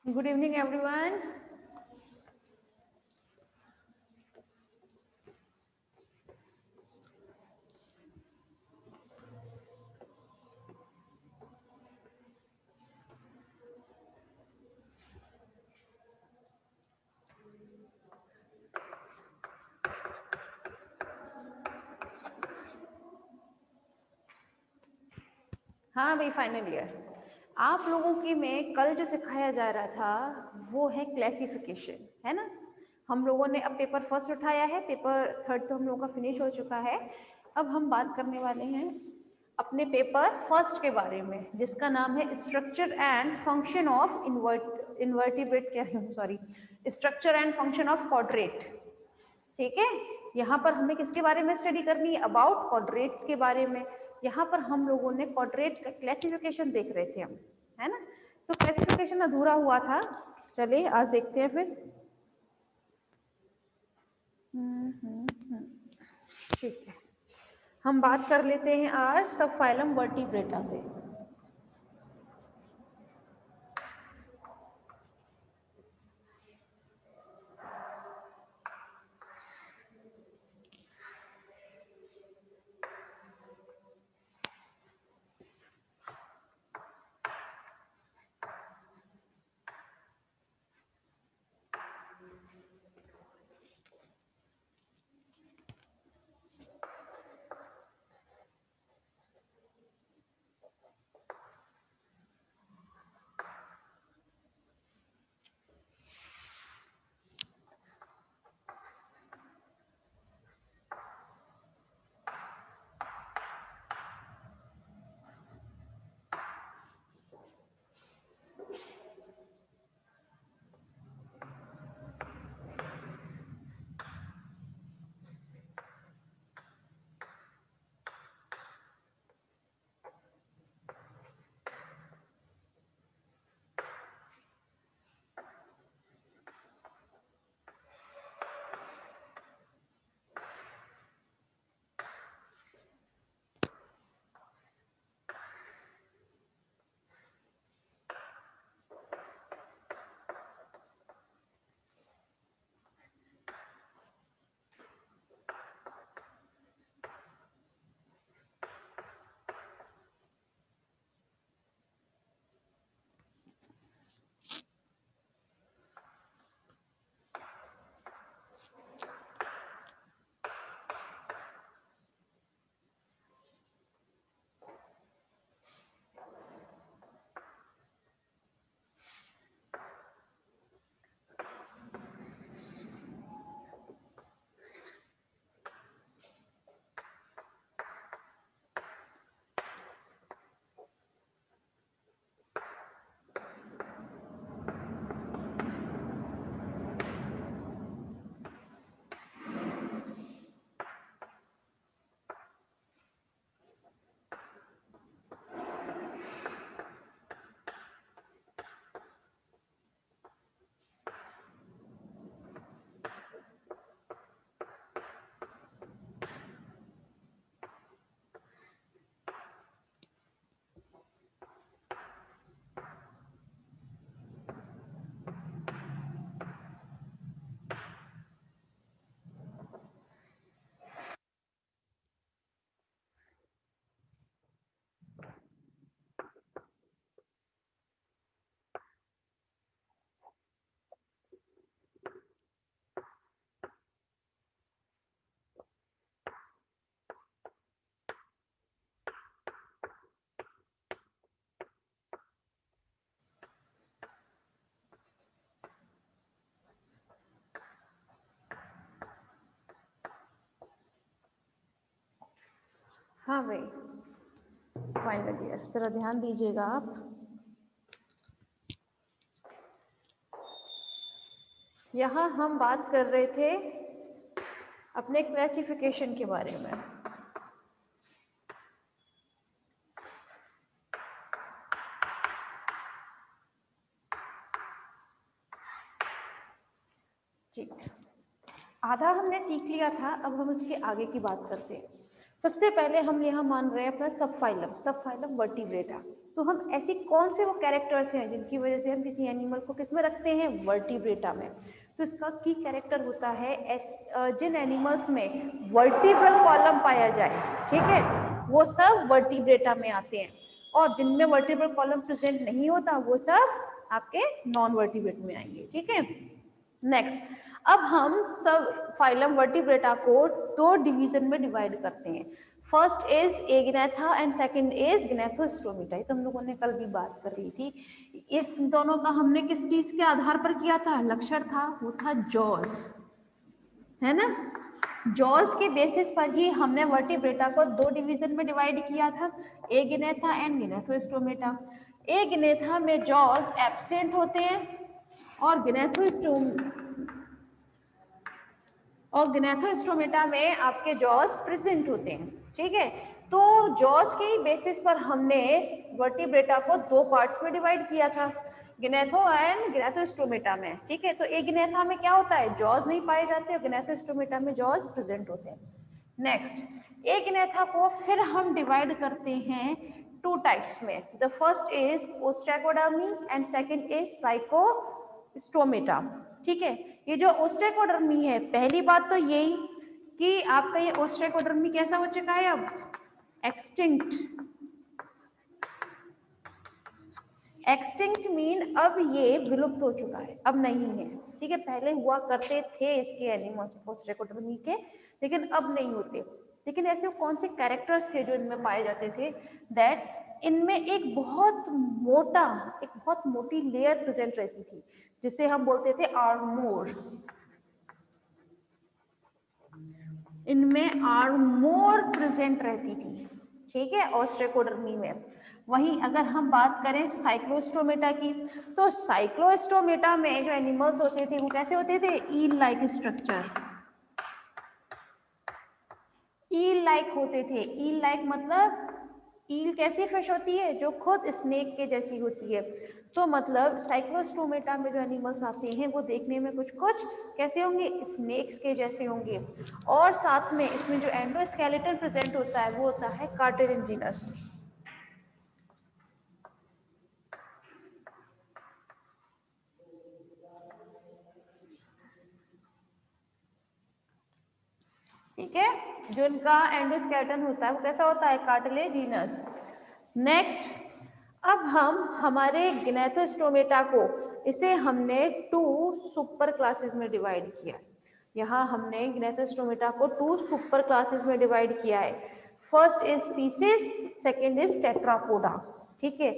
Good evening, everyone. हाँ भाई, final year आप लोगों की में कल जो सिखाया जा रहा था वो है क्लासिफिकेशन, है ना। हम लोगों ने अब पेपर फर्स्ट उठाया है, पेपर थर्ड तो हम लोगों का फिनिश हो चुका है। अब हम बात करने वाले हैं अपने पेपर फर्स्ट के बारे में, जिसका नाम है structure and function of invertebrate, क्या है, sorry, structure and function of quadrate. ठीक है, यहाँ पर हमें किसके बारे में स्टडी करनी है? अबाउट क्वाड्रेट्स के बारे में। यहाँ पर हम लोगों ने क्वाड्रेट का क्लासिफिकेशन देख रहे थे हम, है ना। तो क्लासिफिकेशन अधूरा हुआ था, चलिए आज देखते हैं फिर। ठीक है, हम बात कर लेते हैं आज सब फाइलम वर्टिब्रेटा से। हाँ भाई, फाइनल ईयर जरा ध्यान दीजिएगा आप। यहाँ हम बात कर रहे थे अपने क्लासिफिकेशन के बारे में। ठीक, आधा हमने सीख लिया था, अब हम इसके आगे की बात करते हैं। सबसे पहले हम यहाँ मान रहे हैं अपना सब फाइलम वर्टिब्रेटा। तो हम ऐसी कौन से वो कैरेक्टर्स हैं जिनकी वजह से हम किसी एनिमल को किस में रखते हैं, वर्टिब्रेटा में। तो इसका की कैरेक्टर होता है जिन एनिमल्स में वर्टिब्रल कॉलम पाया जाए, ठीक है, वो सब वर्टिब्रेटा में आते हैं, और जिनमें वर्टिब्रल कॉलम प्रेजेंट नहीं होता वो सब आपके नॉन वर्टिब्रेट में आएंगे, ठीक है। नेक्स्ट, अब हम सब फाइलम वर्टिब्रेटा को दो डिवीजन में डिवाइड करते हैं। First is Agnatha and second is Gnathostomata. तो हम लोगों ने कल भी बात कर रही थी। इन दोनों का हमने किस चीज के आधार पर किया था, लक्षण था, वो था जॉज, है ना। जॉज के बेसिस पर ही हमने वर्टिब्रेटा को दो डिवीजन में डिवाइड किया था, एगिनेथा एंड गिनेथोस्टोमेटा। एगिनेथा में जॉज एब्सेंट होते हैं और गिनेथोस्टोमेटा में आपके जॉज प्रेजेंट होते हैं, ठीक है। तो जॉज के बेसिस पर हमने वर्टिब्रेटा को दो पार्ट्स में डिवाइड किया था, गिनेथो एंड गिनेथोस्टोमेटा में, ठीक है। तो एगिनेथा में क्या होता है, जॉज नहीं पाए जाते और गिनेथोस्टोमेटा में जॉज प्रेजेंट होते हैं। नेक्स्ट, एगिनेथा को फिर हम डिवाइड करते हैं टू टाइप्स में। The first is Ostracodermi and second is Trichostomata, ठीक है। ये जो ओस्ट्राकोडर्मी है, पहली बात तो यही कि आपका ये ओस्ट्राकोडर्मी कैसा हो चुका है, अब एक्सटिंक्ट। एक्सटिंक्ट मीन अब ये विलुप्त हो चुका है, अब नहीं है, ठीक है। पहले हुआ करते थे इसके एनिमल्स ओस्ट्राकोडर्मी के, लेकिन अब नहीं होते। लेकिन ऐसे कौन से कैरेक्टर्स थे जो इनमें पाए जाते थे, दैट इनमें एक बहुत मोटी लेयर प्रेजेंट रहती थी, जिसे हम बोलते थे आर्मोर। इनमें आर्मोर प्रेजेंट रहती थी, ठीक है, ओस्ट्राकोडर्मी में। वहीं अगर हम बात करें साइक्लोस्टोमेटा की, तो साइक्लोस्टोमेटा में जो एनिमल्स होते थे वो कैसे होते थे, eel like structure, eel like होते थे। ईल लाइक मतलब ईल कैसी फिश होती है, जो खुद स्नेक के जैसी होती है। तो मतलब साइक्लोस्टोमेटा में जो एनिमल्स आते हैं वो देखने में कुछ कुछ कैसे होंगे, स्नेक्स के जैसे होंगे। और साथ में इसमें जो एंडोस्केलेटन प्रेजेंट होता है वो होता है कार्टिलेजिनस। ठीक है, जो इनका एंडोस्केलेटन होता है वो कैसा होता है, कार्टिलेजिनस। नेक्स्ट, अब हम हमारे गिनेथोस्टोमेटा को, इसे हमने टू सुपर क्लासेस में डिवाइड किया। यहाँ हमने गिनेथोस्टोमेटा को टू सुपर क्लासेस में डिवाइड किया है। First is pieces, second is Tetrapoda, ठीक है।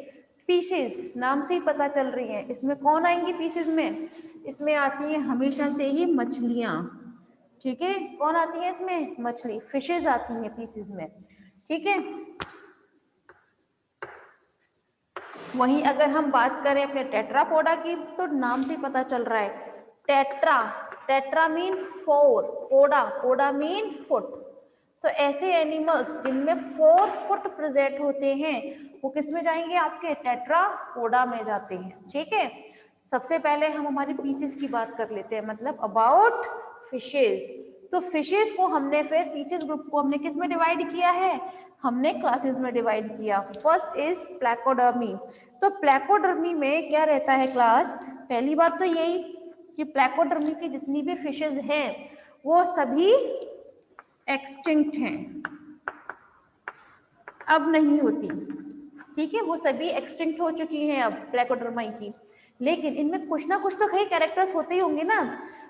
पीसेस नाम से ही पता चल रही है, इसमें कौन आएंगी पीसेस में, इसमें आती है हमेशा से ही मछलियां, ठीक है। कौन आती है इसमें, मछली, फिशेज आती हैं पीसेस में, ठीक है। वहीं अगर हम बात करें अपने टेट्रापोडा की, तो नाम से पता चल रहा है, टेट्रा, टेट्रा मीन फोर, पोडा, पोडा मीन फुट। तो ऐसे एनिमल्स जिनमें 4 फुट प्रेजेंट होते हैं वो किस में जाएंगे, आपके टेट्रापोडा में जाते हैं, ठीक है। सबसे पहले हम हमारी पीसेस की बात कर लेते हैं, मतलब अबाउट फिशेज। तो फिशेज को हमने फिर पीसेस ग्रुप को हमने किस में डिवाइड किया है, हमने क्लासेस में डिवाइड किया। First is Placodermi. तो प्लैकोडर्मी में क्या रहता है क्लास, पहली बात तो यही कि प्लैकोडर्मी की जितनी भी फिशेज हैं वो सभी एक्सटिंक्ट हैं, अब नहीं होती, ठीक है, वो सभी एक्सटिंक्ट हो चुकी हैं अब प्लैकोडर्मी की। लेकिन इनमें कुछ ना कुछ तो कई कैरेक्टर्स होते ही होंगे ना।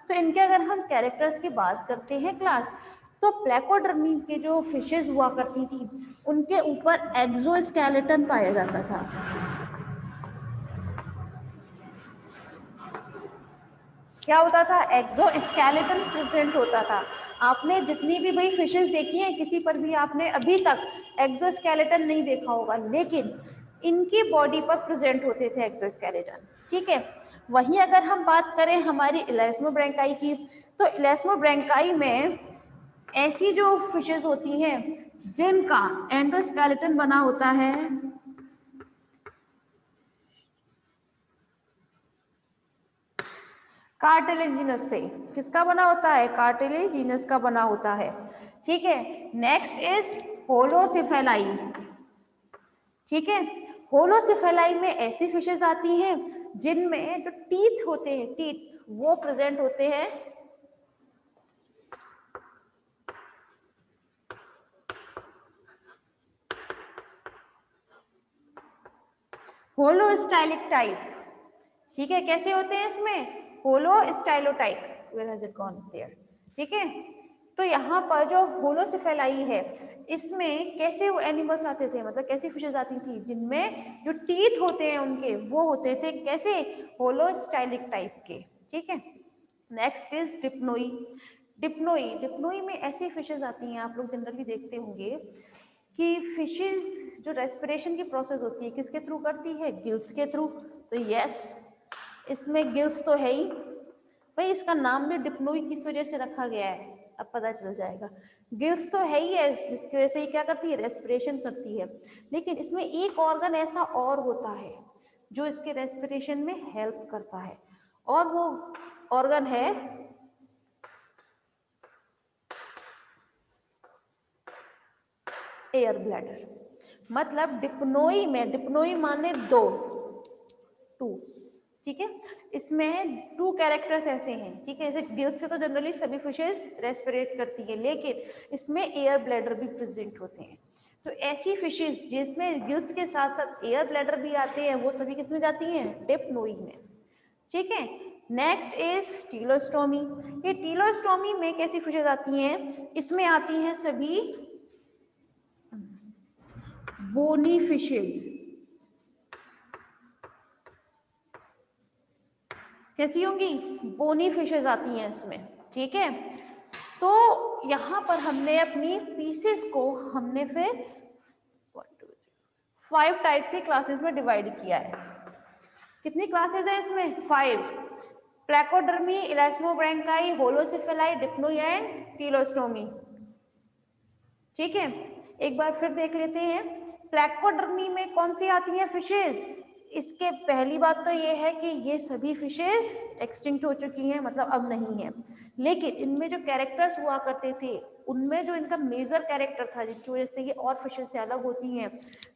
तो इनके अगर हम कैरेक्टर्स की बात करते हैं क्लास, तो प्लैकोडर्मी के जो फिशेज हुआ करती थी उनके ऊपर एक्सोस्केलेटन पाया जाता था। क्या होता था, एक्सोस्केलेटन प्रेजेंट होता था। आपने जितनी भी भाई फिशेस देखी हैं, किसी पर भी आपने अभी तक एक्सोस्केलेटन नहीं देखा होगा, लेकिन इनकी बॉडी पर प्रेजेंट होते थे एक्सोस्केलेटन, ठीक है। वहीं अगर हम बात करें हमारी इलास्मोब्रैंकाई की, तो इलास्मोब्रैंकाई में ऐसी जो फिशेस होती हैं जिनका एंडोस्केलेटन बना होता है कार्टिलेजिनस से, किसका बना होता है, कार्टिलेजिनस का बना होता है, ठीक है। नेक्स्ट इज होलोसिफेलाई, ठीक है। होलोसिफेलाई में ऐसी फिशेज आती हैं जिनमें जो टीथ होते हैं, टीथ वो प्रेजेंट होते हैं होलोस्टाइलिक टाइप। ठीक है, कैसे होते हैं इसमें? Holostylic type. Where has it gone there? ठीक है, तो यहाँ पर जो होलोसिफेलाई है इसमें कैसे वो एनिमल्स आते थे, मतलब कैसी फिशेज आती थी जिनमें जो टीथ होते हैं उनके वो होते थे कैसे? होलोस्टाइलिक टाइप के। ठीक है, next is Dipnoi. Dipnoi, Dipnoi में ऐसी फिशेज आती हैं, आप लोग जनरली देखते होंगे कि फिशेज जो रेस्पिरेशन की प्रोसेस होती है किसके थ्रू करती है? गिल्स के थ्रू। तो यस, इसमें गिल्स तो है ही भाई, इसका नाम भी डिप्नोई किस वजह से रखा गया है अब पता चल जाएगा। गिल्स तो है ही है जिसकी वजह से ये क्या करती है? रेस्पिरेशन करती है। लेकिन इसमें एक ऑर्गन ऐसा और होता है जो इसके रेस्पिरेशन में हेल्प करता है, और वो ऑर्गन है एयर ब्लैडर। मतलब डिप्नोई में, डिप्नोई माने दो, टू। ठीक है, इसमें टू कैरेक्टर्स ऐसे हैं। ठीक है, जैसे गिल्स से तो जनरली सभी फिशेस रेस्पिरेट करती है, लेकिन इसमें एयर ब्लैडर भी प्रेजेंट होते हैं। तो ऐसी फिशेस जिसमें गिल्स के साथ साथ एयर ब्लैडर भी आते हैं वो सभी किसमें जाती हैं? डिप्नोई में। ठीक है, नेक्स्ट इज टीलोस्टोमी। ये टीलोस्टोमी में कैसी फिशेज आती हैं? इसमें आती हैं सभी बोनी फिशेज। कैसी होंगी? बोनी फिशेज आती हैं इसमें। ठीक है, तो यहाँ पर हमने अपनी पीसेस को हमने फिर 5 टाइप से क्लासेस में डिवाइड किया है। कितनी क्लासेस है इसमें? 5। प्लैकोडर्मी, इलास्मोब्रैंकाई, होलोसिफेलाई, डिप्नोई एंड टीलोस्टोमी। ठीक है, एक बार फिर देख लेते हैं। प्लैकोडर्मी में कौन सी आती हैं फिशेज? इसके पहली बात तो ये है कि ये सभी फिशेज एक्सटिंक्ट हो चुकी हैं, मतलब अब नहीं है। लेकिन इनमें जो कैरेक्टर्स हुआ करते थे उनमें जो इनका मेजर कैरेक्टर था जिसकी वजह से ये और फिशेज से अलग होती हैं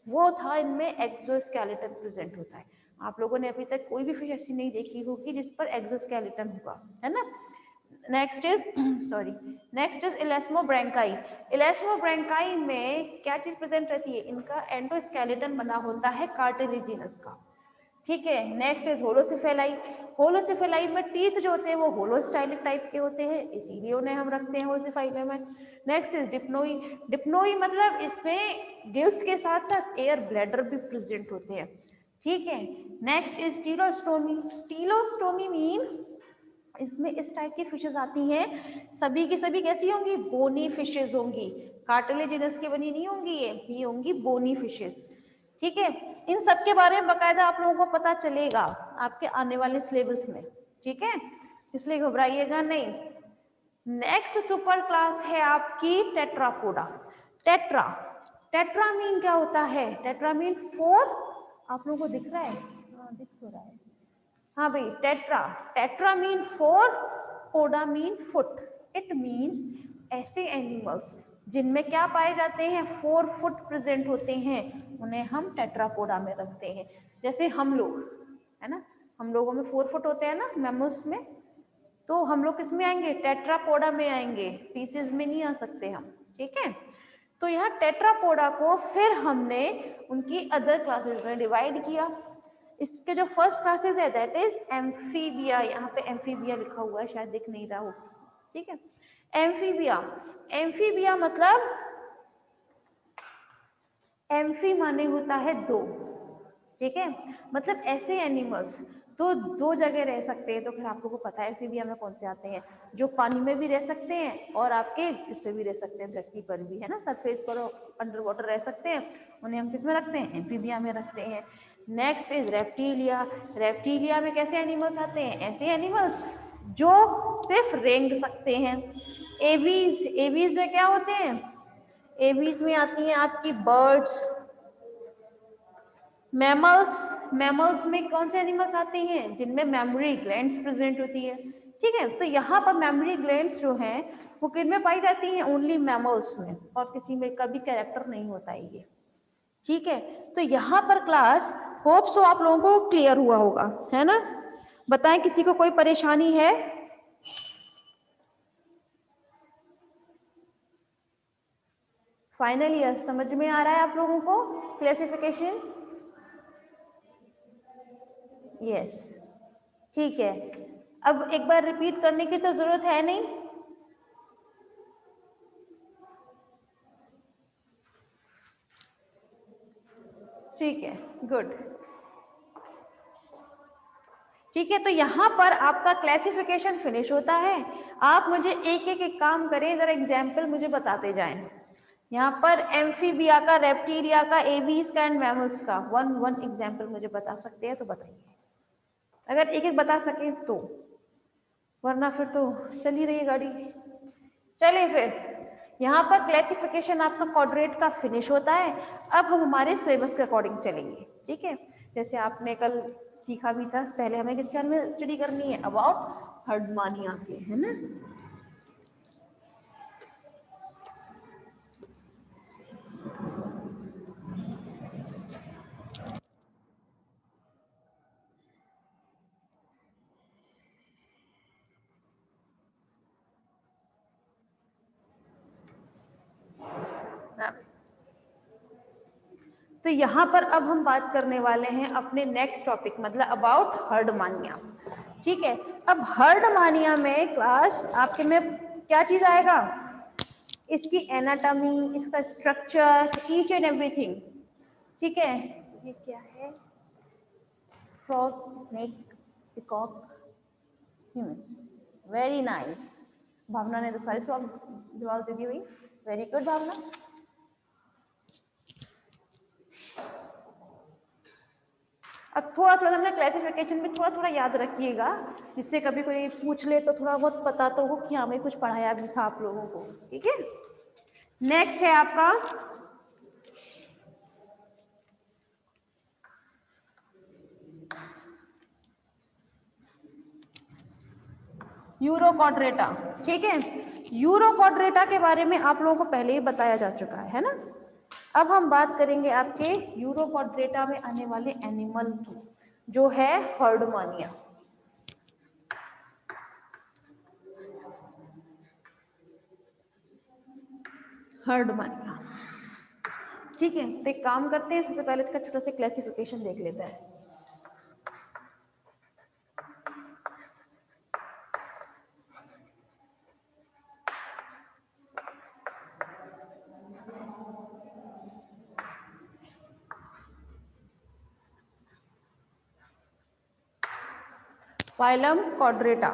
वो था इनमें एक्सोस्केलेटन प्रेजेंट होता है। आप लोगों ने अभी तक कोई भी फिश ऐसी नहीं देखी होगी जिस पर एक्सोस्केलेटन हुआ है ना। Next is sorry, next is Elasmobranchii. Elasmobranchii में क्या चीज प्रेजेंट रहती है? इनका एंडोस्केलेटन बना होता है कार्टिलेजिनस का। ठीक है, नेक्स्ट इज होलोसिफेलाई। होलोसिफेलाई में टीथ जो होते हैं वो होलोस्टाइलिक टाइप के होते हैं, इसीलिए उन्हें हम रखते हैं होलोसिफेलाई में। Next is Dipnoi. डिप्नोई मतलब इसमें गिल्स के साथ साथ एयर ब्लैडर भी प्रेजेंट होते हैं। ठीक है, नेक्स्ट इज टीलोस्टोमी। टीलोस्टोमी मीन इसमें इस टाइप की फिशेज आती हैं, सभी की सभी कैसी होंगी? बोनी फिशेज होंगी, कार्टिलेजिनस की बनी नहीं होंगी, ये होंगी बोनी फिशेज। ठीक है, इन सब के बारे में बकायदा आप लोगों को पता चलेगा आपके आने वाले सिलेबस में। ठीक है, इसलिए घबराइएगा नहीं। नेक्स्ट सुपर क्लास है आपकी टेट्रापोडा। टेट्रा, टेट्रा मीन क्या होता है? Tetra mean 4। आप लोगों को दिख रहा है? हाँ, दिख तो रहा है। हाँ भाई, tetra, tetra mean 4, poda mean foot. It means ऐसे एनिमल्स जिनमें क्या पाए जाते हैं? 4 फुट प्रेजेंट होते हैं, उन्हें हम टेट्रापोडा में रखते हैं। जैसे हम लोग है ना, हम लोगों में 4 फुट होते हैं ना मैमल्स में, तो हम लोग किस में आएंगे? टेट्रापोडा में आएंगे, पीसेस में नहीं आ सकते हम। ठीक है, तो यहाँ टेट्रापोडा को फिर हमने उनकी अदर क्लासेस में डिवाइड किया। इसके जो फर्स्ट क्लासेस है दैट इज एम्फीबिया। यहाँ पे एम्फीबिया लिखा हुआ है, शायद दिख नहीं रहा हो। ठीक है, एम्फीबिया। एम्फीबिया मतलब एम्फी माने होता है दो। ठीक है, मतलब ऐसे एनिमल्स तो दो जगह रह सकते हैं। तो फिर आप लोगों को पता है एम्फीबिया में कौन से आते हैं? जो पानी में भी रह सकते हैं और आपके इस पे भी रह सकते हैं, धरती पर भी, है ना, सरफेस पर अंडर वाटर रह सकते हैं, उन्हें हम किस में रखते हैं? एम्फीबिया में रखते हैं। Next is reptilia. रेप्टिलिया में कैसे एनिमल्स आते हैं? ऐसे एनिमल्स जो सिर्फ रेंग सकते हैं। एवीज, एवीज में क्या होते हैं? एवीज में आती हैं आपकी बर्ड्स। मैमल्स, मैमल्स में कौन से एनिमल्स आते हैं? जिनमें मेमोरी ग्लैंड्स प्रेजेंट होती है। ठीक है, तो यहाँ पर मेमोरी ग्लैंड्स जो हैं वो किन में पाई जाती हैं? ओनली मैमल्स में, और किसी में का भी कैरेक्टर नहीं होता है ये। ठीक है, तो यहाँ पर क्लास होप सो आप लोगों को क्लियर हुआ होगा, है ना? बताएं किसी को कोई परेशानी है? फाइनल ईयर समझ में आ रहा है आप लोगों को क्लासिफिकेशन? यस, ठीक है। अब एक बार रिपीट करने की तो जरूरत है नहीं। ठीक है, गुड। ठीक है, तो यहाँ पर आपका क्लासिफिकेशन फिनिश होता है। आप मुझे एक एक काम करें, जरा एग्जाम्पल मुझे बताते जाएं। यहाँ पर एम्फीबिया का, रेप्टिलिया का, एबीज का एंड मैमल्स का वन एग्जाम्पल मुझे बता सकते हैं तो बताइए, अगर एक एक बता सके तो, वरना फिर तो चल ही रही है गाड़ी। चलिए फिर, यहाँ पर क्लासिफिकेशन आपका क्वाड्रेट का फिनिश होता है। अब हम हमारे सिलेबस के अकॉर्डिंग चलेंगे, ठीक है? जैसे आपने कल सीखा भी था, पहले हमें किसके बारे में स्टडी करनी है? अबाउट हर्डमानिया के, है ना? तो यहाँ पर अब हम बात करने वाले हैं अपने नेक्स्ट टॉपिक, मतलब अबाउट हर्डमानिया। ठीक है, अब हर्डमानिया में क्लास आपके में क्या चीज आएगा? इसकी एनाटॉमी, इसका स्ट्रक्चर, ईच एंड एवरीथिंग। ठीक है, ये क्या है? Frog, snake, peacock, humans. Very nice. Bhavna ने तो सारे जवाब दे दिए भाई, वेरी गुड भावना। अब थोड़ा थोड़ा ना क्लासिफिकेशन में थोड़ा थोड़ा याद रखिएगा, जिससे कभी कोई पूछ ले तो थोड़ा बहुत पता तो हो कि हमें कुछ पढ़ाया भी था आप लोगों को। ठीक है, नेक्स्ट है आपका यूरोक्वाड्रेटा। ठीक है, यूरोक्वाड्रेटा के बारे में आप लोगों को पहले ही बताया जा चुका है ना? अब हम बात करेंगे आपके यूरोक्वाड्रेटा में आने वाले एनिमल की, जो है हर्डमानिया। हर्डमानिया, ठीक है, तो एक काम करते हैं, सबसे पहले इसका छोटा सा क्लासिफिकेशन देख लेते हैं। फाइलम क्वाड्रेटा,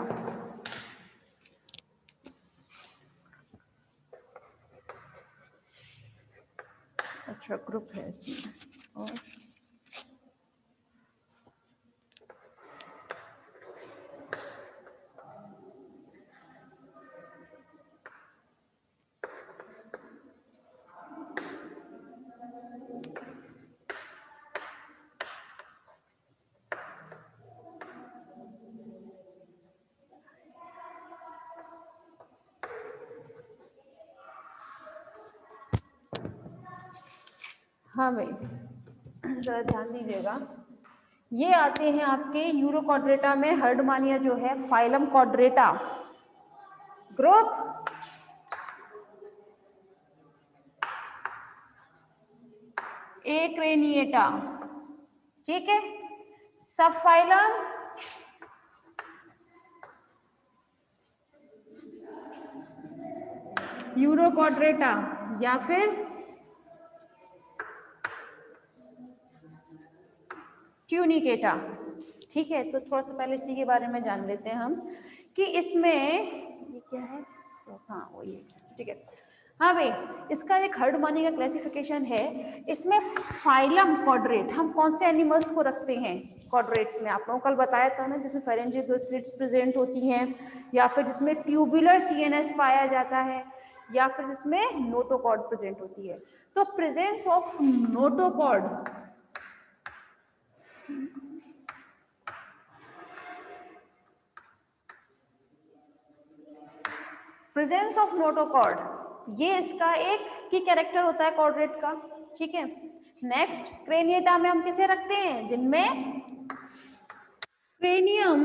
अच्छा ग्रुप है इसमें, और हाँ भाई जरा ध्यान दीजिएगा, ये आते हैं आपके यूरोक्वाड्रेटा में। हर्डमानिया जो है फाइलम क्वाड्रेटा, ग्रुप एक्रेनिएटा। ठीक है, सब फाइलम यूरोक्वाड्रेटा या फिर ट्यूनिकेटा। ठीक है, तो थोड़ा सा पहले इसी के बारे में जान लेते हैं हम कि इसमें ये क्या है। हाँ वही है, ठीक है। हाँ भाई, इसका एक हर्डमानिया का क्लासिफिकेशन है। इसमें फाइलम क्वाड्रेट, हम कौन से एनिमल्स को रखते हैं क्वाड्रेट्स में? आप लोगों को कल बताया था ना, जिसमें फेरेंजियल स्लिट्स प्रेजेंट होती हैं, या फिर जिसमें ट्यूबुलर सीएनएस पाया जाता है, या फिर जिसमें नोटोकॉर्ड प्रेजेंट होती है। तो presence of notochord, presence of notochord, ये इसका एक की कैरेक्टर होता है क्वाड्रेट का। ठीक है, नेक्स्ट क्रेनिएटा में हम किसे रखते हैं, जिनमें क्रेनियम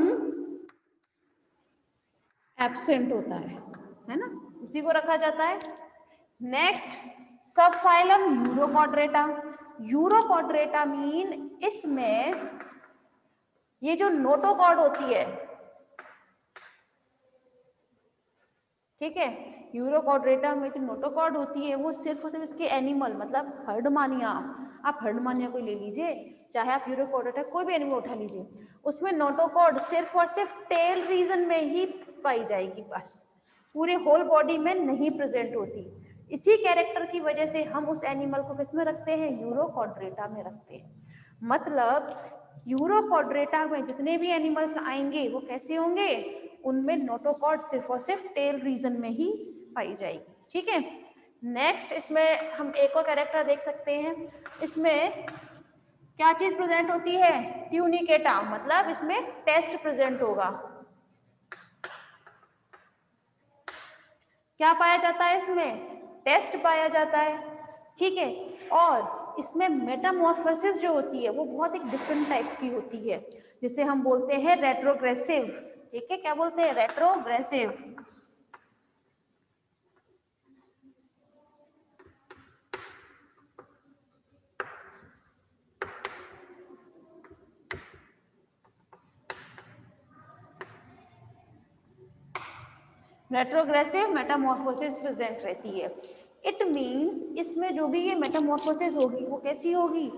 एब्सेंट होता है ना, उसी को रखा जाता है। नेक्स्ट सब फाइलम यूरोकॉर्ड्रेटा। यूरोकॉर्ड्रेटा मीन इसमें ये जो नोटोकॉर्ड होती है, ठीक है, यूरोकॉर्ड्रेटा में जो नोटोकॉर्ड होती है वो सिर्फ और सिर्फ इसके एनिमल मतलब हर्डमानिया, आप हर्डमानिया को ले लीजिए, चाहे आप यूरोकॉर्ड्रेटा कोई भी एनिमल उठा लीजिए, उसमें नोटोकॉर्ड सिर्फ और सिर्फ टेल रीजन में ही पाई जाएगी, बस पूरे होल बॉडी में नहीं प्रेजेंट होती। इसी कैरेक्टर की वजह से हम उस एनिमल को किस में रखते हैं, यूरोकॉर्ड्रेटा में रखते हैं। मतलब यूरोकॉर्ड्रेटा में जितने भी एनिमल्स आएंगे वो कैसे होंगे, उनमें नोटोकॉर्ड सिर्फ और सिर्फ टेल रीजन में ही पाई जाएगी, ठीक है। नेक्स्ट इसमें हम एक और कैरेक्टर देख सकते हैं, इसमें क्या चीज प्रेजेंट होती है, ट्यूनिकेटा, मतलब इसमें टेस्ट प्रेजेंट होगा। क्या पाया जाता है इसमें, टेस्ट पाया जाता है, ठीक है। और इसमें मेटामॉर्फोसिस जो होती है वो बहुत एक डिफरेंट टाइप की होती है, जिसे हम बोलते हैं रेट्रोग्रेसिव, ठीक है, क्या बोलते हैं, रेट्रोग्रेसिव। रेट्रोग्रेसिव मेटामॉर्फोसिस प्रेजेंट रहती है। इट मींस इसमें जो भी ये मेटामॉर्फोसिस होगी वो कैसी होगी,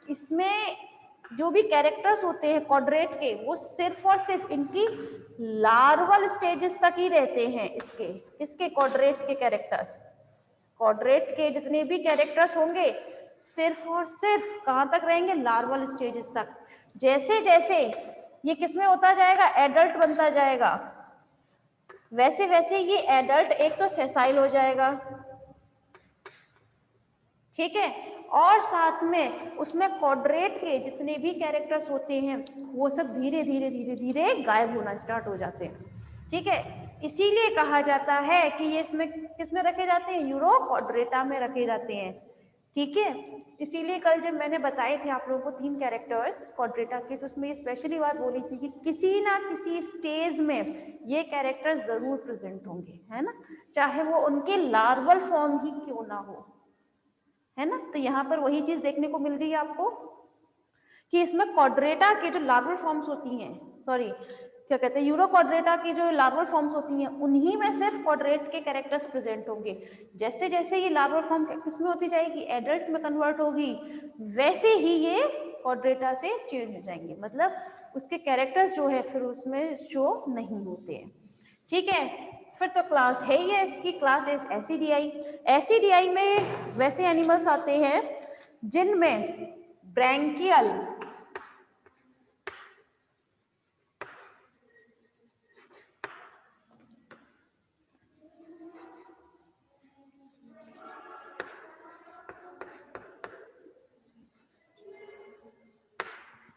इसमें जो भी कैरेक्टर्स होते हैं क्वाड्रेट के वो सिर्फ और सिर्फ इनकी लार्वल स्टेजेस तक ही रहते हैं, इसके क्वाड्रेट के कैरेक्टर्स, क्वाड्रेट के जितने भी कैरेक्टर्स होंगे सिर्फ और सिर्फ कहाँ तक रहेंगे, लार्वल स्टेजेस तक। जैसे जैसे ये किसमें होता जाएगा, एडल्ट बनता जाएगा, वैसे वैसे ये एडल्ट एक तो सेसाइल हो जाएगा, ठीक है, और साथ में उसमें क्वाड्रेट के जितने भी कैरेक्टर्स होते हैं वो सब धीरे धीरे धीरे धीरे गायब होना स्टार्ट हो जाते हैं, ठीक है। इसीलिए कहा जाता है कि ये इसमें किसमें रखे जाते हैं, यूरोकॉर्ड्रेटा में रखे जाते हैं, ठीक है। इसीलिए कल जब मैंने बताए थे आप लोगों को 3 कैरेक्टर्स क्वाड्रेटा के, तो उसमें ये स्पेशली बात बोली थी कि किसी ना किसी स्टेज में ये कैरेक्टर जरूर प्रेजेंट होंगे, है ना, चाहे वो उनके लार्वल फॉर्म ही क्यों ना हो, है ना। तो यहाँ पर वही चीज देखने को मिल रही है आपको कि इसमें क्वाड्रेटा के जो लार्वल फॉर्म्स होती हैं, सॉरी क्या कहते हैं, यूरोकॉर्ड्रेटा की जो लार्वल फॉर्म्स होती हैं उन्हीं में सिर्फ क्वाड्रेट के कैरेक्टर्स प्रेजेंट होंगे। जैसे जैसे ये लार्वल फॉर्म किसमें होती जाएगी, एडल्ट में कन्वर्ट होगी, वैसे ही ये क्वाड्रेटा से चेंज हो जाएंगे, मतलब उसके कैरेक्टर्स जो है फिर उसमें शो नहीं होते हैं, ठीक है। फिर तो क्लास है ही है इसकी, क्लास इज एसिडियाई। एसिडियाई में वैसे एनिमल्स आते हैं जिनमें ब्रैंकियल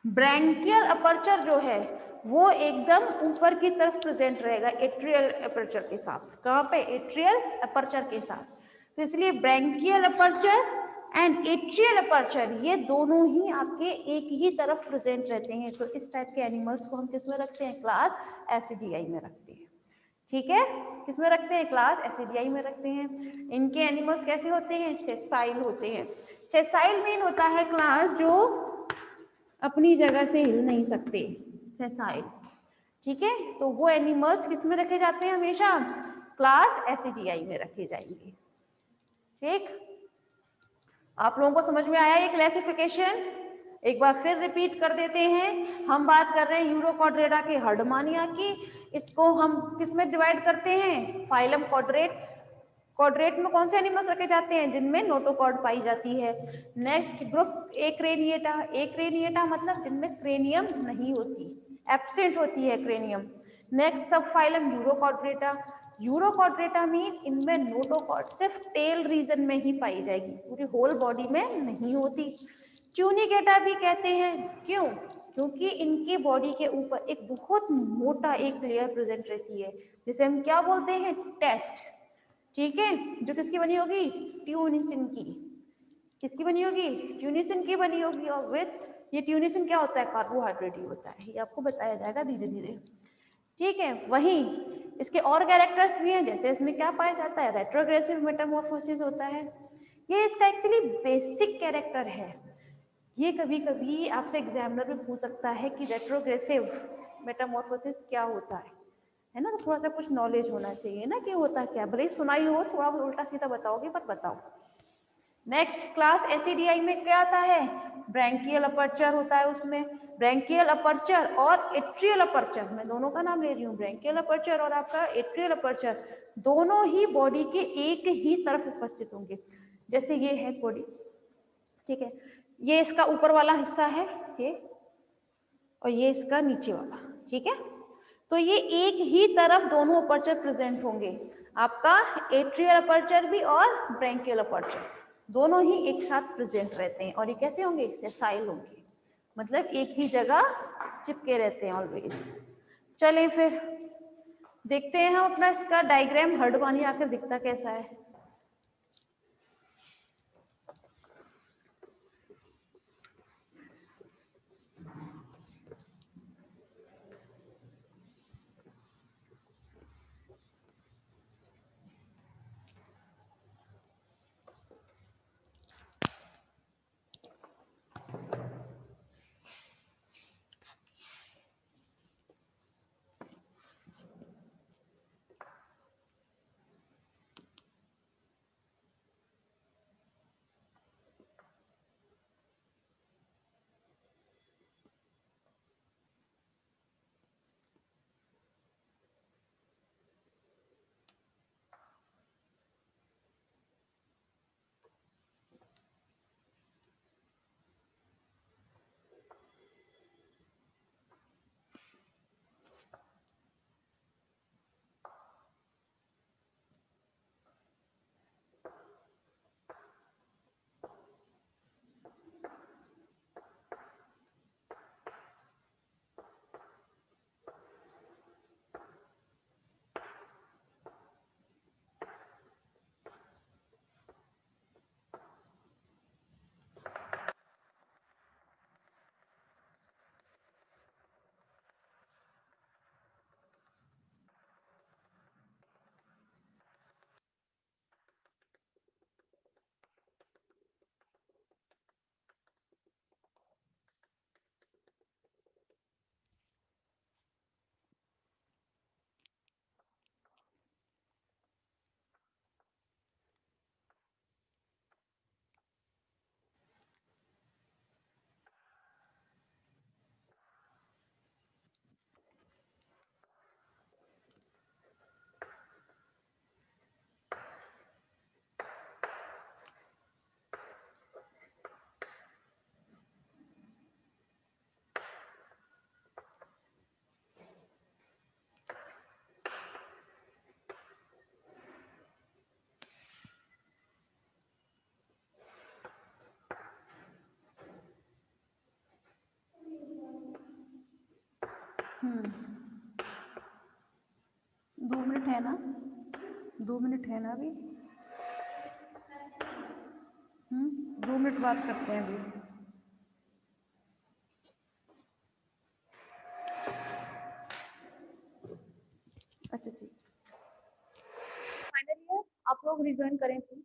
ब्रैंकियल अपर्चर जो है वो एकदम ऊपर की तरफ प्रेजेंट रहेगा एट्रियल अपर्चर के साथ, कहाँ पे, एट्रियल अपर्चर के साथ। तो इसलिए branchial aperture and atrial aperture ये दोनों ही आपके एक ही तरफ प्रेजेंट रहते हैं। तो इस टाइप के एनिमल्स को हम किस में रखते हैं, क्लास एसिडियाई में रखते हैं, ठीक है। किसमें रखते हैं, क्लास एसिडियाई में रखते हैं। इनके एनिमल्स कैसे होते हैं, सेसाइल होते हैं। सेसाइल मीन होता है क्लास जो अपनी जगह से हिल नहीं सकते, सेसाइल, ठीक है। तो वो एनिमल्स किस में रखे जाते हैं, हमेशा क्लास एसिडियाई में रखे जाएंगे, ठीक। आप लोगों को समझ में आया ये क्लासिफिकेशन, एक बार फिर रिपीट कर देते हैं। हम बात कर रहे हैं यूरोकॉर्ड्रेटा के हर्डमानिया की, इसको हम किस में डिवाइड करते हैं, फाइलम क्वाड्रेट। क्वाड्रेट में कौन से एनिमल्स रखे जाते हैं, जिनमें नोटोकॉर्ड पाई जाती है। नेक्स्ट ग्रुप एक्रेनिएटा, एक्रेनिएटा मतलब जिनमें क्रेनियम नहीं होती, एब्सेंट होती है क्रेनियम। नेक्स्ट सब फाइलम यूरोकॉर्ड्रेटा, यूरोकॉर्ड्रेटा मीन इनमें नोटोकॉर्ड सिर्फ टेल रीजन में ही पाई जाएगी, पूरी होल बॉडी में नहीं होती। ट्यूनिकेटा भी कहते हैं, क्यों, क्योंकि इनकी बॉडी के ऊपर एक बहुत मोटा एक लेयर प्रेजेंट रहती है, जिसे हम क्या बोलते हैं, टेस्ट, ठीक है, जो किसकी बनी होगी, ट्यूनिसिन की, किसकी बनी होगी? ट्यूनिसिन की बनी होगी। और विथ ये ट्यूनिसिन क्या होता है? कार्बोहाइड्रेट ही होता है। ये आपको बताया जाएगा धीरे धीरे, ठीक है। वहीं इसके और कैरेक्टर्स भी हैं, जैसे इसमें क्या पाया जाता है? रेट्रोग्रेसिव मेटामॉर्फोसिस होता है। ये इसका एक्चुअली बेसिक कैरेक्टर है। ये कभी कभी आपसे एग्जामिनर में पूछ सकता है कि रेट्रोग्रेसिव मेटामॉर्फोसिस क्या होता है ना। तो थोड़ा सा कुछ नॉलेज होना चाहिए ना कि होता क्या, भले ही सुनाई हो, थोड़ा उल्टा सीधा बताओगे पर बताओ। नेक्स्ट क्लास एसिडियाई में क्या आता है? ब्रैंकियल अपर्चर होता है उसमें। ब्रैंकियल अपर्चर और एट्रियल अपर्चर, मैं दोनों का नाम ले रही हूँ, ब्रैंकियल अपर्चर और आपका एट्रियल अपर्चर, दोनों ही बॉडी के एक ही तरफ उपस्थित होंगे। जैसे ये है बॉडी, ठीक है, ये इसका ऊपर वाला हिस्सा है ये, और ये इसका नीचे वाला, ठीक है। तो ये एक ही तरफ दोनों अपर्चर प्रेजेंट होंगे, आपका एट्रियल अपर्चर भी और ब्रैंकियल अपर्चर, दोनों ही एक साथ प्रेजेंट रहते हैं। और ये कैसे होंगे? सेसाइल होंगे, मतलब एक ही जगह चिपके रहते हैं ऑलवेज। चलें फिर देखते हैं हम अपना इसका डायग्राम, हर्ड पानी आकर दिखता कैसा है। हम्म, 2 मिनट है ना, 2 मिनट है ना अभी। 2 मिनट बात करते हैं अभी। अच्छा ठीक, फाइनल ईयर आप लोग रिज्वाइन करें प्लीज।